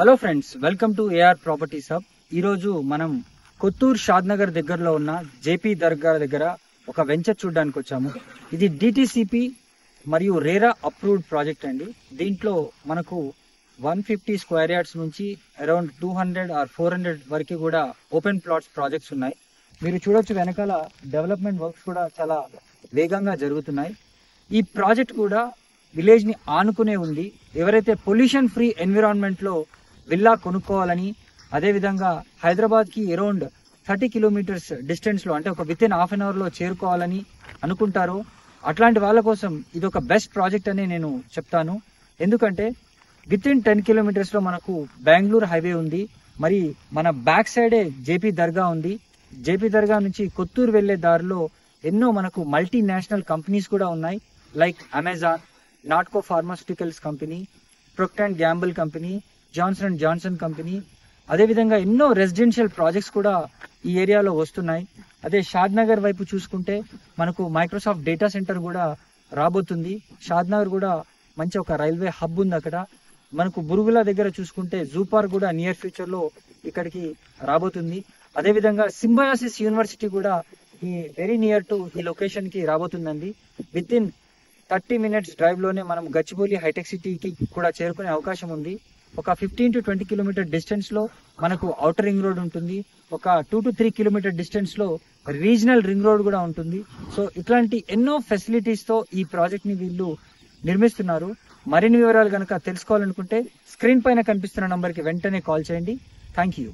Hello friends, welcome to AR properties hub. ఈరోజు మనం కొత్తూరు షాద్నగర్ దగ్గరలో ఉన్న జేపీ దర్గా దగ్గర ఒక వెంచర్ చూడడానికి వచ్చాము. ఇది డిటిసిపి మరియు రేరా అప్రూవ్డ్ ప్రాజెక్ట్ అండి. దీంట్లో మనకు 150 స్క్వేర్ యార్డ్స్ నుంచి అరౌండ్ 200 ఆర్ 400 వరకు కూడా ఓపెన్ ప్లాట్స్ ప్రాజెక్ట్స్ ఉన్నాయి. మీరు చూడొచ్చు, వెనకాల డెవలప్మెంట్ వర్క్స్ కూడా చాలా వేగంగా జరుగుతున్నాయి. ఈ ప్రాజెక్ట్ కూడా విలేజ్ ని ఆనుకునే ఉంది. ఎవరైతే పొల్యూషన్ ఫ్రీ ఎన్విరాన్మెంట్ లో విల్లా కొనుక్కోవాలని, అదేవిధంగా హైదరాబాద్ కి అరౌండ్ 30 కిలోమీటర్స్ డిస్టెన్స్ లో, అంటే ఒక within half an hour లో చేరుకోవాలని అనుకుంటారో అట్లాంటి వాళ్ళ కోసం ఇది ఒక బెస్ట్ ప్రాజెక్ట్ అని నేను చెప్తాను. ఎందుకంటే విత్ ఇన్ 10 కిలోమీటర్స్ లో మనకు బెంగళూరు హైవే ఉంది. మరి మన బ్యాక్ సైడే జేపీ దర్గా ఉంది. జేపీ దర్గా నుంచి కొత్తూరు వెళ్లే దారిలో ఎన్నో మనకు మల్టీనేషనల్ కంపెనీస్ కూడా ఉన్నాయి. Like Amazon, Natco pharmaceuticals company, Procter and Gamble company, Johnson and Johnson company, అదేవిధంగా ఎన్నో రెసిడెన్షియల్ ప్రాజెక్ట్స్ కూడా ఈ ఏరియాలో వస్తున్నాయి. అదే షాద్నగర్ వైపు చూసుకుంటే మనకు మైక్రోసాఫ్ట్ డేటా సెంటర్ కూడా రాబోతుంది. షాద్నగర్ కూడా మంచి ఒక రైల్వే హబ్ ఉంది అక్కడ. మనకు బురుగుల దగ్గర చూసుకుంటే జూ పార్క్ కూడా నియర్ ఫ్యూచర్ లో ఇక్కడికి రాబోతుంది. అదేవిధంగా సింబయాసిస్ యూనివర్సిటీ కూడా ఈ వెరీ నియర్ టు ఈ లొకేషన్ కి రాబోతుందండి. విత్ ఇన్ 30 మినిట్స్ డ్రైవ్ లోనే మనం గచ్చిబౌలి హైటెక్ సిటీకి కూడా చేరుకునే అవకాశం ఉంది. ఒక 15 to 20 కిలోమీటర్ డిస్టెన్స్ లో మనకు ఔటర్ రింగ్ రోడ్ ఉంటుంది. ఒక 2 to 3 కిలోమీటర్ డిస్టెన్స్ లో రీజనల్ రింగ్ రోడ్ కూడా ఉంటుంది. సో ఇట్లాంటి ఎన్నో ఫెసిలిటీస్ తో ఈ ప్రాజెక్ట్ ని వీళ్ళు నిర్మిస్తున్నారు. మరిన్ని వివరాలు కనుక తెలుసుకోవాలనుకుంటే స్క్రీన్ పైన కనిపిస్తున్న నంబర్ కి వెంటనే కాల్ చేయండి. Thank you.